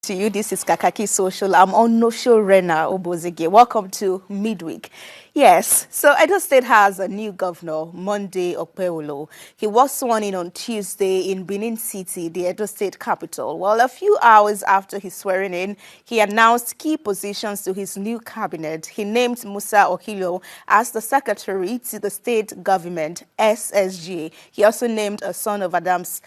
To you, this is Kakaaki Social. I'm Onoshiorena, Obozeghie. Welcome to Midweek. Yes, so Edo State has a new governor, Monday Okpebholo. He was sworn in on Tuesday in Benin City, the Edo State capital. Well, a few hours after his swearing in, he announced key positions to his new cabinet. He named Musa Okilo as the secretary to the state government, SSG. He also named a son of Adams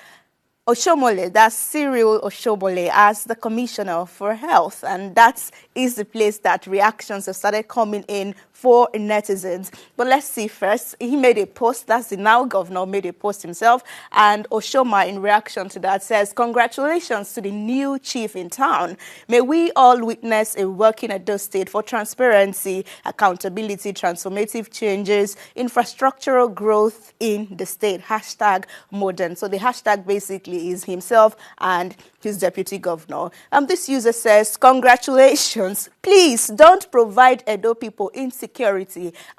Oshomole, that's Cyril Oshomole, as the Commissioner for Health. And that is the place that reactions have started coming in for netizens. But let's see first. He made a post, that's the now governor, made a post himself. And Oshoma, in reaction to that, says, "Congratulations to the new chief in town. May we all witness a working Edo State for transparency, accountability, transformative changes, infrastructural growth in the state. Hashtag modern." So the hashtag basically is himself and his deputy governor. This user says, "Congratulations. Please don't provide Edo people insecurity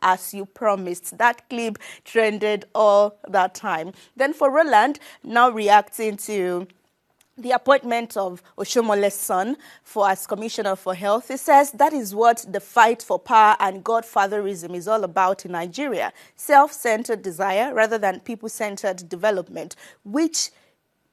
as you promised." That clip trended all that time. Then for Roland, now reacting to the appointment of Oshomole's son as Commissioner for Health, he says that is what the fight for power and godfatherism is all about in Nigeria. Self-centered desire rather than people-centered development, which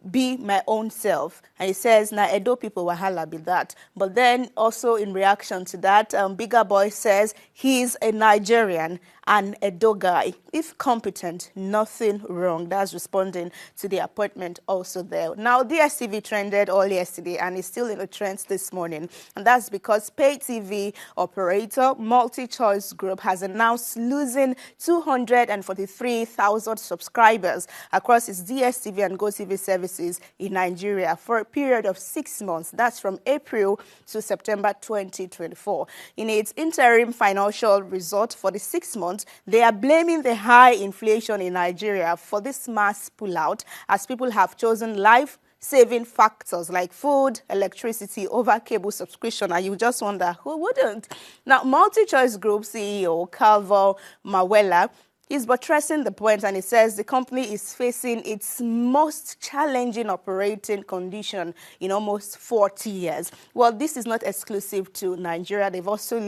be my own self. And he says, "Na Edo people wahala be that." But then also in reaction to that, Bigger Boy says he's a Nigerian and Edo guy. If competent, nothing wrong. That's responding to the appointment also there. Now, DSTV trended all yesterday and is still in the trends this morning. And that's because pay TV operator Multichoice Group has announced losing 243,000 subscribers across its DSTV and GoTV services in Nigeria for a period of 6 months. That's from April to September 2024. In its interim financial result for the 6 months, they are blaming the high inflation in Nigeria for this mass pullout, as people have chosen life-saving factors like food, electricity over cable subscription, and you just wonder, who wouldn't? Now, MultiChoice Group CEO Calvo Mawela is buttressing the point, and he says the company is facing its most challenging operating condition in almost 40 years. Well, this is not exclusive to Nigeria. They've also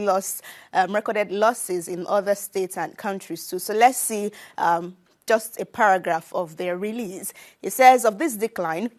recorded losses in other states and countries too. So let's see just a paragraph of their release. It says, of this decline,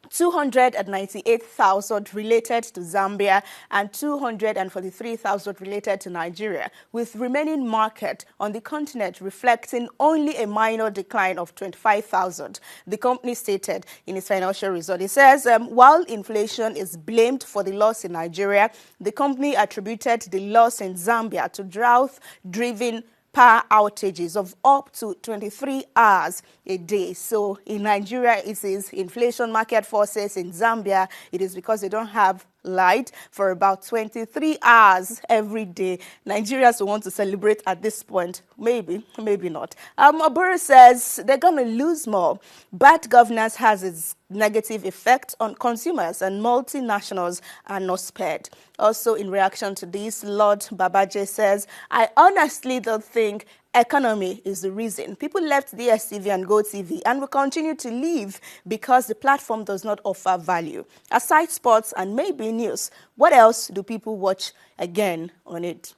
298,000 related to Zambia and 243,000 related to Nigeria, with remaining market on the continent reflecting only a minor decline of 25,000. The company stated in its financial result. It says, while inflation is blamed for the loss in Nigeria, the company attributed the loss in Zambia to drought-driven power outages of up to 23 hours a day. So in Nigeria, it is inflation, market forces. In Zambia, it is because they don't have light for about 23 hours every day. Nigerians will want to celebrate at this point. Maybe, maybe not. Abura says they're going to lose more. Bad governance has its negative effect on consumers, and multinationals are not spared. Also, in reaction to this, Lord Babaje says, "I honestly don't think economy is the reason people left DSTV and GoTV and will continue to leave because the platform does not offer value. Aside sports and maybe news, what else do people watch again on it?"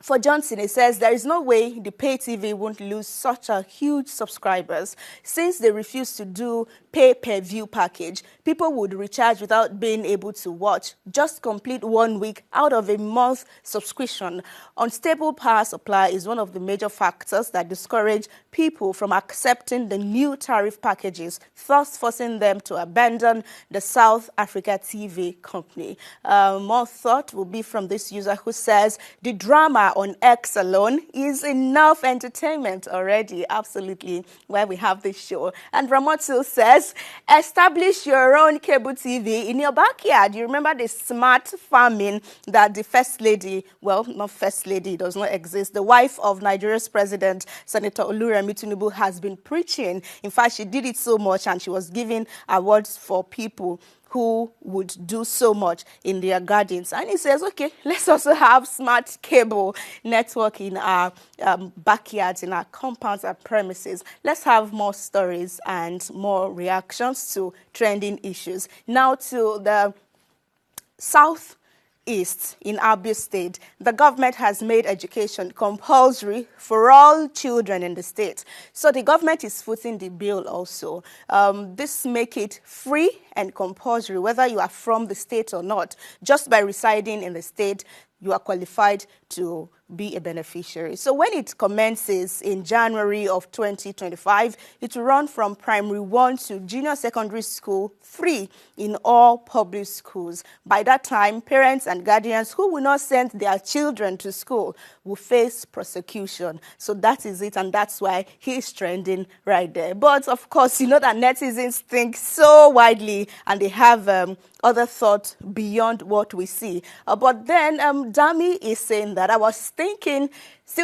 For Johnson, it says there is no way the pay TV won't lose such a huge subscribers. Since they refuse to do pay-per-view package, people would recharge without being able to watch. Just complete 1 week out of a month subscription. Unstable power supply is one of the major factors that discourage people from accepting the new tariff packages, thus forcing them to abandon the South Africa TV company. More thought will be from this user who says, "The drama on X alone is enough entertainment already." Absolutely, why we have this show. And Ramotu says, "Establish your own cable TV in your backyard." You remember the smart farming that the first lady, well, not first lady, it does not exist, the wife of Nigeria's president, Senator Oluremi Tinubu, has been preaching. In fact, she did it so much and she was giving awards for people who would do so much in their gardens. And he says, okay, let's also have smart cable network in our backyards, in our compounds and premises. Let's have more stories and more reactions to trending issues. Now to the South East in Abia State, the government has made education compulsory for all children in the state. So the government is footing the bill also. This make it free and compulsory, whether you are from the state or not. Just by residing in the state, you are qualified to be a beneficiary. So when it commences in January of 2025, it will run from primary 1 to junior secondary school 3 in all public schools. By that time, parents and guardians who will not send their children to school will face prosecution. So that is it, and that's why he is trending right there. But of course, you know that netizens think so widely, and they have other thoughts beyond what we see. But then Dami is saying that I was still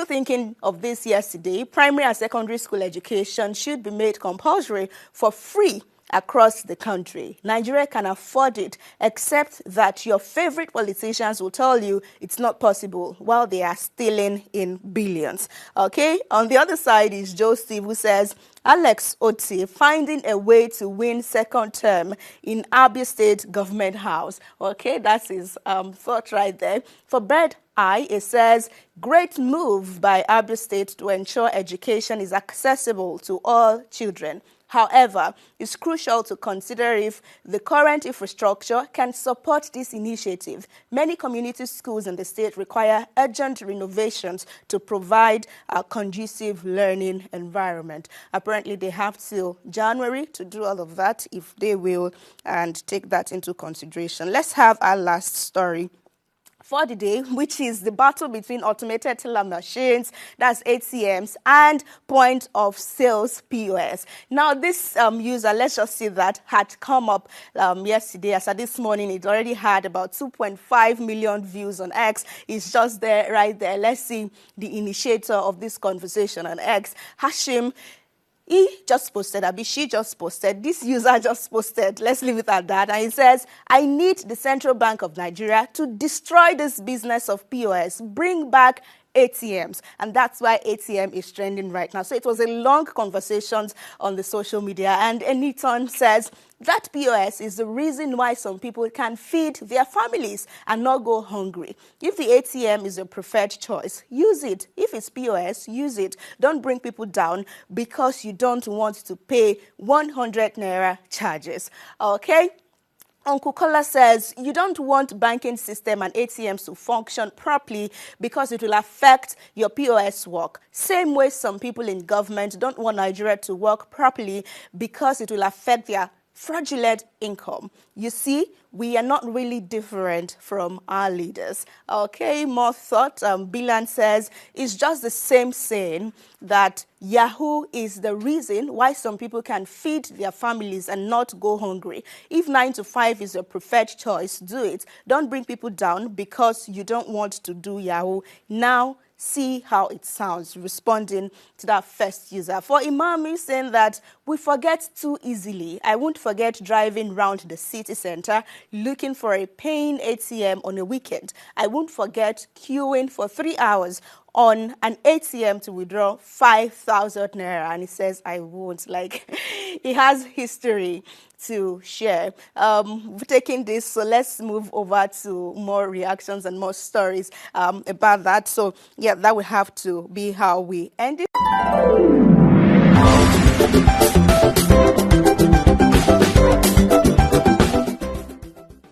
thinking of this yesterday. Primary and secondary school education should be made compulsory for free across the country. Nigeria can afford it, except that your favorite politicians will tell you it's not possible while they are stealing in billions. Okay? On the other side is Joe Steve, who says, Alex Oti finding a way to win second term in Abia State Government House. Okay, that's his thought right there. For Bird Eye, it says, great move by Abia State to ensure education is accessible to all children. However, it's crucial to consider if the current infrastructure can support this initiative. Many community schools in the state require urgent renovations to provide a conducive learning environment. Apparently, they have till January to do all of that, if they will, and take that into consideration. Let's have our last story for the day, which is the battle between automated teller machines, that's ATMs, and point of sales POS. Now, this user, let's just see that, had come up yesterday. As of this morning, it already had about 2.5 million views on X. It's just there, right there. Let's see the initiator of this conversation on X, Hashim. He just posted, she just posted, this user just posted, let's leave it at that. And he says, I need the Central Bank of Nigeria to destroy this business of POS, bring back ATMs. And that's why ATM is trending right now. So it was a long conversation on the social media. And Eniton says that POS is the reason why some people can feed their families and not go hungry. If the ATM is your preferred choice, use it. If it's POS, use it. Don't bring people down because you don't want to pay 100 naira charges. Okay? Uncle Kola says, you don't want banking system and ATMs to function properly because it will affect your POS work. Same way some people in government don't want Nigeria to work properly because it will affect their fraudulent income. You see, we are not really different from our leaders. Okay, more thought. Bilan says, it's just the same saying that Yahoo is the reason why some people can feed their families and not go hungry. If 9 to 5 is your preferred choice, do it. Don't bring people down because you don't want to do Yahoo. Now, see how it sounds, responding to that first user. For Imami, saying that we forget too easily. I won't forget driving round the city center looking for a paying ATM on a weekend. I won't forget queuing for 3 hours on an ATM to withdraw 5,000 naira. And he says, I won't. Like, he has history to share. Taking this, so let's move over to more reactions and more stories about that. So, yeah, that will have to be how we end it.